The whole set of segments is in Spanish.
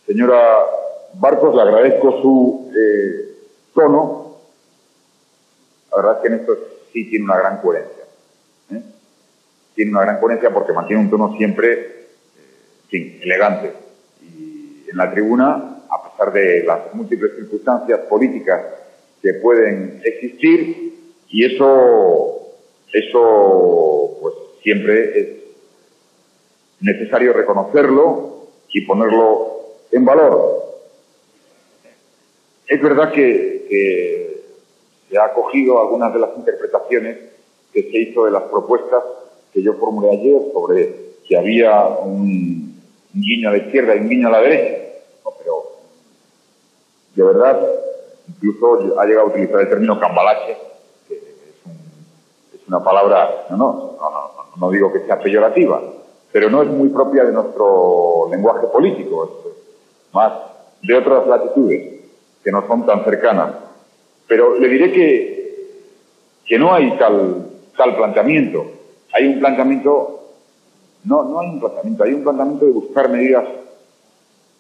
Señora Barcos, le agradezco su tono. La verdad es que en esto sí tiene una gran coherencia. Tiene una gran coherencia porque mantiene un tono siempre, elegante. Y en la tribuna, a pesar de las múltiples circunstancias políticas que pueden existir, y eso pues siempre es necesario reconocerlo y ponerlo en valor. Es verdad que se ha acogido algunas de las interpretaciones que se hizo de las propuestas que yo formulé ayer sobre que había un guiño a la izquierda y un guiño a la derecha. No, pero de verdad, incluso ha llegado a utilizar el término cambalache, que es una palabra, no digo que sea peyorativa, pero no es muy propia de nuestro lenguaje político, es más de otras latitudes que no son tan cercanas. Pero le diré que no hay tal planteamiento. Hay un planteamiento, no hay un planteamiento, hay un planteamiento de buscar medidas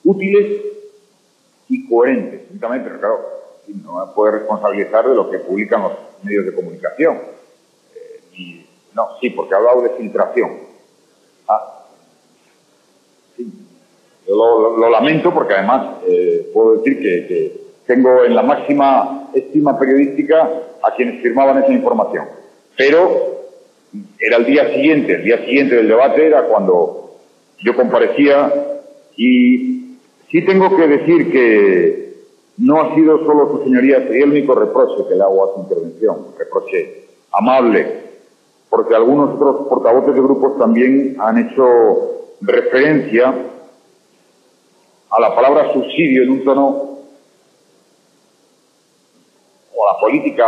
útiles y coherentes. Pero claro, no me puede responsabilizar de lo que publican los medios de comunicación. Porque ha hablado de filtración. Yo lo lamento porque además puedo decir que tengo en la máxima estima periodística a quienes firmaban esa información. Pero era el día siguiente del debate era cuando yo comparecía, y sí tengo que decir que no ha sido solo su señoría, sería el único reproche que le hago a su intervención, reproche amable, porque algunos otros portavoces de grupos también han hecho referencia a la palabra subsidio en un tono, o a la política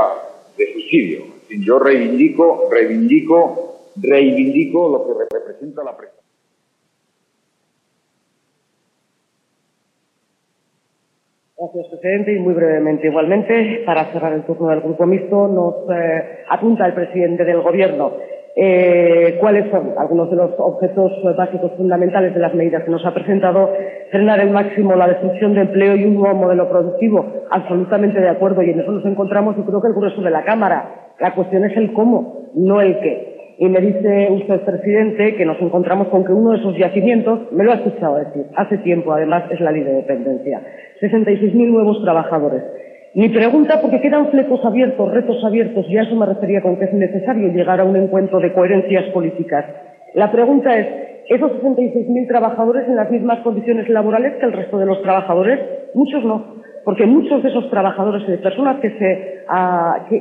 de subsidio. Yo reivindico lo que representa la prestación. Gracias, presidente. Y muy brevemente, igualmente, para cerrar el turno del Grupo Mixto, nos apunta el presidente del Gobierno cuáles son algunos de los objetos básicos fundamentales de las medidas que nos ha presentado: frenar al máximo la destrucción de empleo y un nuevo modelo productivo. Absolutamente de acuerdo, y en eso nos encontramos, y creo que el grueso de la Cámara. La cuestión es el cómo, no el qué. Y me dice usted, presidente, que nos encontramos con que uno de esos yacimientos, me lo ha escuchado decir hace tiempo, además, es la ley de dependencia. 66.000 nuevos trabajadores. Mi pregunta, porque quedan flecos abiertos, retos abiertos, y a eso me refería con que es necesario llegar a un encuentro de coherencias políticas. La pregunta es, ¿esos 66.000 trabajadores en las mismas condiciones laborales que el resto de los trabajadores? Muchos no, porque muchos de esos trabajadores y de personas que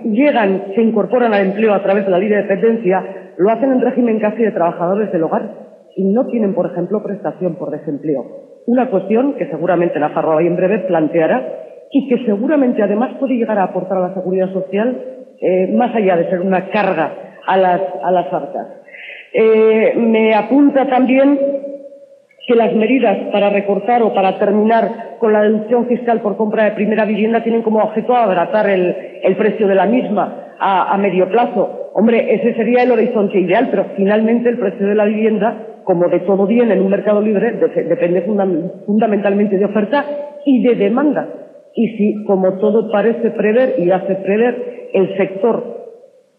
llegan, se incorporan al empleo a través de la ley de dependencia, lo hacen en régimen casi de trabajadores del hogar y no tienen, por ejemplo, prestación por desempleo. Una cuestión que seguramente Nafarroa en breve planteará y que seguramente además puede llegar a aportar a la seguridad social, más allá de ser una carga a las arcas. Me apunta también que las medidas para recortar o para terminar con la deducción fiscal por compra de primera vivienda tienen como objeto abaratar el precio de la misma a medio plazo. Hombre, ese sería el horizonte ideal, pero finalmente el precio de la vivienda, como de todo bien en un mercado libre, depende fundamentalmente de oferta y de demanda. Y si, como todo parece prever y hace prever, el sector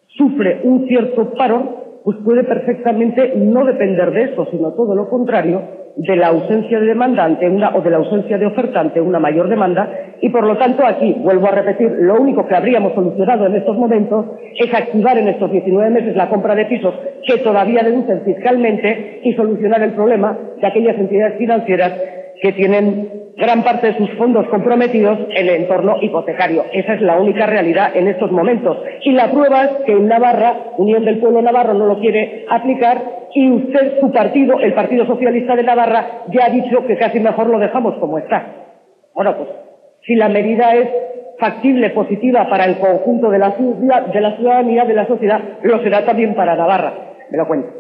sufre un cierto parón, pues puede perfectamente no depender de eso, sino todo lo contrario, de la ausencia de demanda o de la ausencia de oferta ante una mayor demanda, y por lo tanto aquí, vuelvo a repetir, lo único que habríamos solucionado en estos momentos es activar en estos 19 meses la compra de pisos que todavía deducen fiscalmente y solucionar el problema de aquellas entidades financieras que tienen gran parte de sus fondos comprometidos en el entorno hipotecario. Esa es la única realidad en estos momentos. Y la prueba es que en Navarra, Unión del Pueblo Navarro, no lo quiere aplicar, y usted, su partido, el Partido Socialista de Navarra, ya ha dicho que casi mejor lo dejamos como está. Bueno, pues, si la medida es factible, positiva para el conjunto de la ciudadanía, de la sociedad, lo será también para Navarra. Me lo cuento.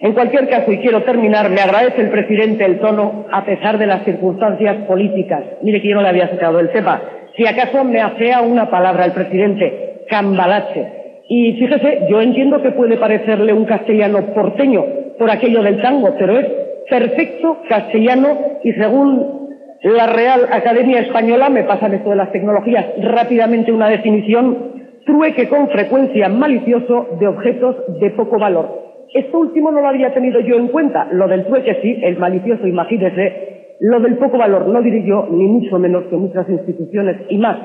En cualquier caso, y quiero terminar, me agradece el presidente el tono a pesar de las circunstancias políticas. Mire que yo no le había sacado el tema. Si acaso me afea una palabra el presidente, cambalache. Y fíjese, yo entiendo que puede parecerle un castellano porteño por aquello del tango, pero es perfecto castellano y, según la Real Academia Española, me pasan esto de las tecnologías rápidamente una definición: trueque con frecuencia malicioso de objetos de poco valor. Esto último no lo había tenido yo en cuenta. Lo del trueque sí, el malicioso, imagínese. Lo del poco valor no diré yo, ni mucho menos que muchas instituciones, y más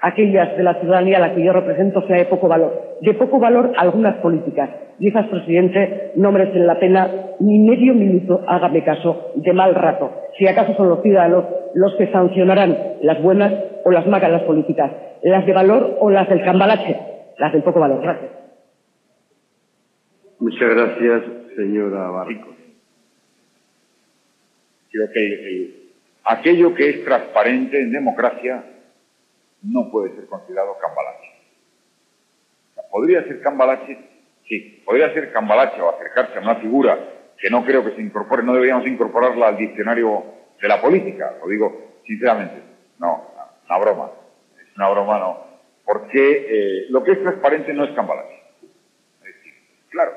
aquellas de la ciudadanía a la que yo represento, sea de poco valor. De poco valor algunas políticas. Y esas, presidente, no merecen la pena ni medio minuto, hágame caso, de mal rato. Si acaso son los ciudadanos los que sancionarán las buenas o las malas las políticas, las de valor o las del cambalache, las del poco valor. Gracias. Muchas gracias, señora Barcos. Creo que aquello que es transparente en democracia no puede ser considerado cambalache. O sea, podría ser cambalache, sí, podría ser cambalache o acercarse a una figura que no creo que se incorpore, no deberíamos incorporarla al diccionario de la política, lo digo sinceramente. No, una broma, es una broma, no, porque lo que es transparente no es cambalache. Es decir, claro,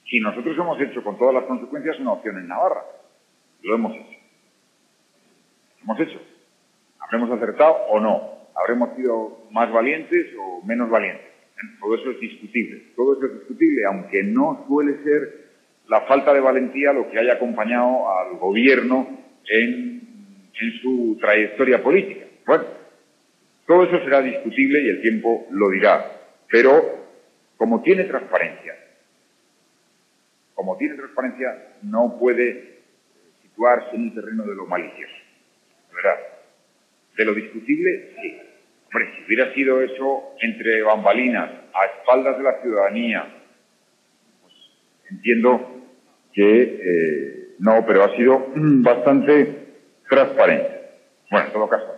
si nosotros hemos hecho con todas las consecuencias una opción en Navarra, lo hemos hecho. Hemos hecho. ¿Habremos acertado o no? ¿Habremos sido más valientes o menos valientes? Todo eso es discutible. Todo eso es discutible, aunque no suele ser la falta de valentía lo que haya acompañado al gobierno en su trayectoria política. Bueno, todo eso será discutible y el tiempo lo dirá. Pero, como tiene transparencia, no puede situarse en un terreno de lo malicioso. ¿Verdad? De lo discutible, sí. Hombre, si hubiera sido eso entre bambalinas, a espaldas de la ciudadanía, pues entiendo que no, pero ha sido bastante transparente. Bueno, en todo caso,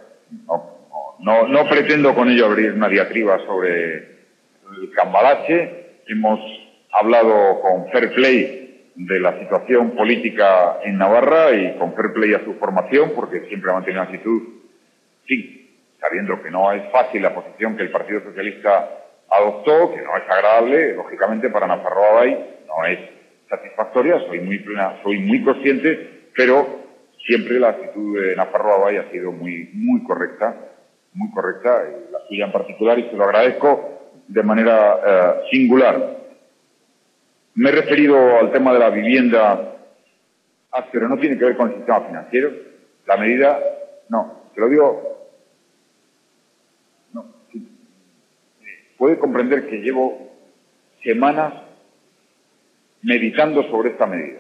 no pretendo con ello abrir una diatriba sobre el cambalache. Hemos hablado con fair play de la situación política en Navarra y con fair play a su formación, porque siempre ha mantenido una actitud, sí, sabiendo que no es fácil la posición que el Partido Socialista adoptó, que no es agradable, lógicamente, para Nafarroa Bay, no es satisfactoria, soy muy consciente, pero siempre la actitud de Nafarroa Bay ha sido muy correcta, y la suya en particular, y se lo agradezco de manera singular. Me he referido al tema de la vivienda, pero no tiene que ver con el sistema financiero. La medida, no, te lo digo, no. Puede comprender que llevo semanas meditando sobre esta medida,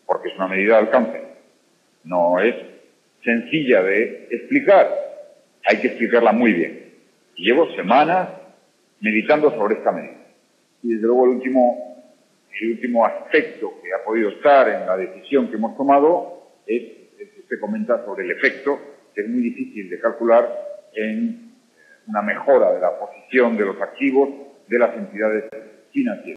porque es una medida de alcance. No es sencilla de explicar, hay que explicarla muy bien. Y llevo semanas meditando sobre esta medida. Y desde luego el último aspecto que ha podido estar en la decisión que hemos tomado es el que usted comenta sobre el efecto, que es muy difícil de calcular en una mejora de la posición de los activos de las entidades financieras.